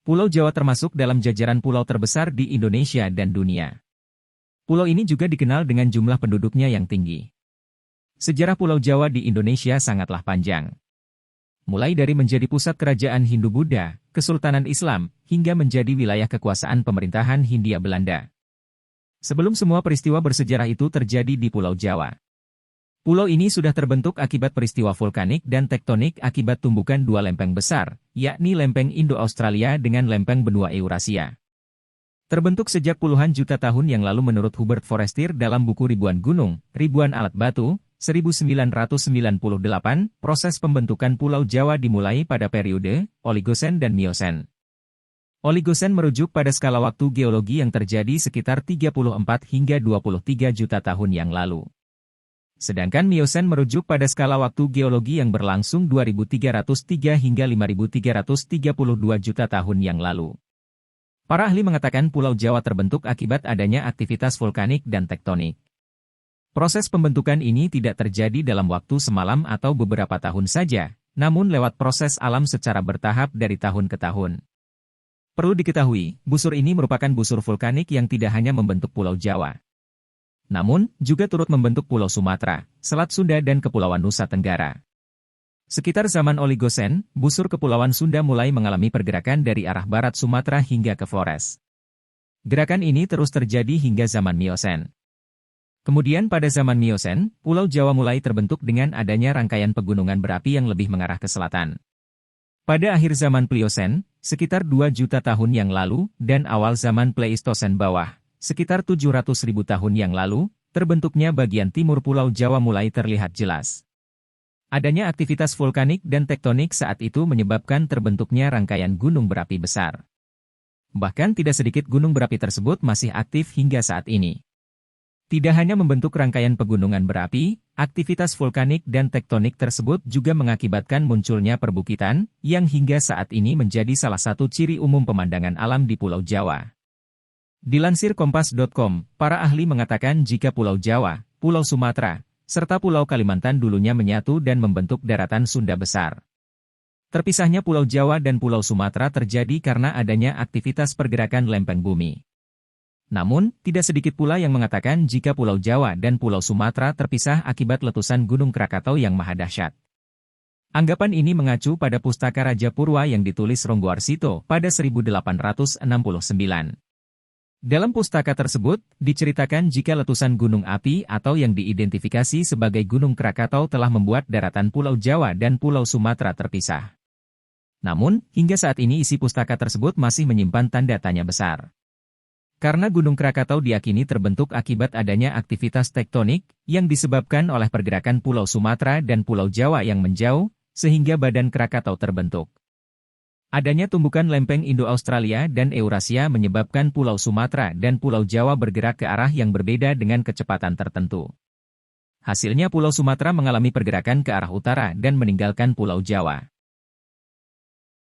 Pulau Jawa termasuk dalam jajaran pulau terbesar di Indonesia dan dunia. Pulau ini juga dikenal dengan jumlah penduduknya yang tinggi. Sejarah Pulau Jawa di Indonesia sangatlah panjang. Mulai dari menjadi pusat kerajaan Hindu-Buddha, Kesultanan Islam, hingga menjadi wilayah kekuasaan pemerintahan Hindia Belanda. Sebelum semua peristiwa bersejarah itu terjadi di Pulau Jawa. Pulau ini sudah terbentuk akibat peristiwa vulkanik dan tektonik akibat tumbukan dua lempeng besar, yakni lempeng Indo-Australia dengan lempeng benua Eurasia. Terbentuk sejak puluhan juta tahun yang lalu menurut Hubert Forestier dalam buku Ribuan Gunung, Ribuan Alat Batu, 1998, proses pembentukan Pulau Jawa dimulai pada periode Oligosen dan Miosen. Oligosen merujuk pada skala waktu geologi yang terjadi sekitar 34 hingga 23 juta tahun yang lalu. Sedangkan Miosen merujuk pada skala waktu geologi yang berlangsung 2303 hingga 5332 juta tahun yang lalu. Para ahli mengatakan Pulau Jawa terbentuk akibat adanya aktivitas vulkanik dan tektonik. Proses pembentukan ini tidak terjadi dalam waktu semalam atau beberapa tahun saja, namun lewat proses alam secara bertahap dari tahun ke tahun. Perlu diketahui, busur ini merupakan busur vulkanik yang tidak hanya membentuk Pulau Jawa, namun juga turut membentuk Pulau Sumatera, Selat Sunda dan Kepulauan Nusa Tenggara. Sekitar zaman Oligosen, busur Kepulauan Sunda mulai mengalami pergerakan dari arah barat Sumatera hingga ke Flores. Gerakan ini terus terjadi hingga zaman Miosen. Kemudian pada zaman Miosen, Pulau Jawa mulai terbentuk dengan adanya rangkaian pegunungan berapi yang lebih mengarah ke selatan. Pada akhir zaman Pliosen, sekitar 2 juta tahun yang lalu, dan awal zaman Pleistosen bawah, sekitar 700.000 tahun yang lalu, terbentuknya bagian timur Pulau Jawa mulai terlihat jelas. Adanya aktivitas vulkanik dan tektonik saat itu menyebabkan terbentuknya rangkaian gunung berapi besar. Bahkan tidak sedikit gunung berapi tersebut masih aktif hingga saat ini. Tidak hanya membentuk rangkaian pegunungan berapi, aktivitas vulkanik dan tektonik tersebut juga mengakibatkan munculnya perbukitan, yang hingga saat ini menjadi salah satu ciri umum pemandangan alam di Pulau Jawa. Dilansir Kompas.com, para ahli mengatakan jika Pulau Jawa, Pulau Sumatera, serta Pulau Kalimantan dulunya menyatu dan membentuk daratan Sunda besar. Terpisahnya Pulau Jawa dan Pulau Sumatera terjadi karena adanya aktivitas pergerakan lempeng bumi. Namun, tidak sedikit pula yang mengatakan jika Pulau Jawa dan Pulau Sumatera terpisah akibat letusan Gunung Krakatau yang maha dahsyat. Anggapan ini mengacu pada Pustaka Raja Purwa yang ditulis Ronggowarsito pada 1869. Dalam pustaka tersebut, diceritakan jika letusan gunung api atau yang diidentifikasi sebagai Gunung Krakatau telah membuat daratan Pulau Jawa dan Pulau Sumatera terpisah. Namun, hingga saat ini isi pustaka tersebut masih menyimpan tanda tanya besar. Karena Gunung Krakatau diyakini terbentuk akibat adanya aktivitas tektonik yang disebabkan oleh pergerakan Pulau Sumatera dan Pulau Jawa yang menjauh, sehingga badan Krakatau terbentuk. Adanya tumbukan lempeng Indo-Australia dan Eurasia menyebabkan Pulau Sumatera dan Pulau Jawa bergerak ke arah yang berbeda dengan kecepatan tertentu. Hasilnya Pulau Sumatera mengalami pergerakan ke arah utara dan meninggalkan Pulau Jawa.